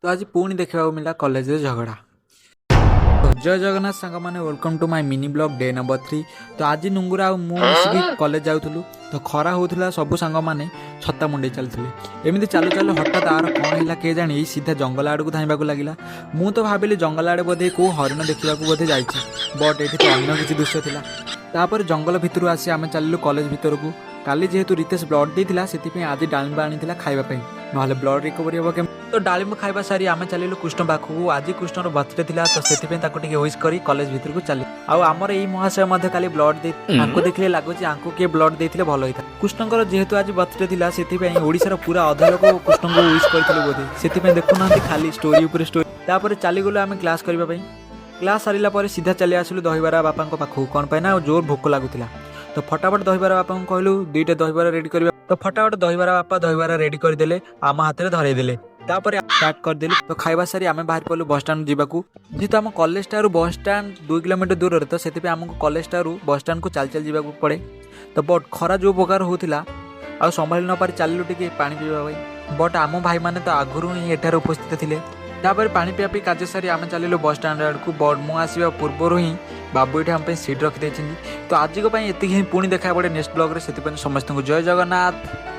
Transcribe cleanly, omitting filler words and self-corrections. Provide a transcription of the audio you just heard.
तो आज पुणी देखा मिला कॉलेज झगड़ा। तो जय जगन्नाथ सांग मैंने welcome to my mini blog day number 3। तो आज नुंगुरा आ मिसिकी कॉलेज जाऊलु तो खरा होता सबू सांग मैंने छता मुंडे चलते एमती चालू चालू हठात आर कौन है किए जानी सीधा जंगल आड़ को धाइबा लगिला। मु तो भाविली जंगल आड़े बोधे कौ हरिण देखा बोधे जाइए बट ये तो अन्य किसी दृश्य था। तापर जंगल भितर आसी आम चलू कॉलेज भितर को। काली जेहेतु रितेश ब्लड देता से आज डालिम आनी खाइबापी ना ब्लड रिकवरी हम के। तो डालिम खाइबा सारी आम चलू कृष्ण पाखक। आज कृष्णर बर्थडे था तो से विश कर कॉलेज भितर को चले आमर यही महाशय काली ब्लड देखिए लगुच आंको किए ब्लड देते भल होता। कृष्णकर जेहेतु आज बर्थडे था से ओडिशार पूरा अधा लोक कृष्ण को विश करते बोधे से देखुना खाली स्टोरी उपर स्टोरी। तापर चलीगलु आम क्लास करने क्लास सारा सीधा चली आसलु दहीबारा बापा पाखक कौन पाई ना जोर भोक लगुला। तो फटाफट दहीबारा बापा को कहलु 2टा दहीबारा रेडी कर। तो फटाफट दहीबारा बापा दहीबारा रेडी करदे आम हाथ में धरईदे तापर पैक करदेलु। तो खाइबा सारी आम बाहर पड़ू बस स्टाण्ड जावाक जेहेतु आम कॉलेज टारू बस स्टाण्ड 2 किलोमीटर दूर तो से आमको कॉलेज टारू बस स्टाण्ड को चल चल जावाक पड़े। तो बट खरा जो प्रकार होता आ संभाली न पारि चलू टे पानी पीवा बट आम भाई मैंने तो आगुरी ही एठार उपस्थित थे। तापर पानी पिया पी कार्य सारी आम चलू बस स्टाण्ड आड़ को बट मु आसवा पूर्वर ही बाबू ये आम सीट रखी। तो आज को ये पुणी देखा पड़े नेक्स्ट ब्लॉग से समस्त जय जगन्नाथ।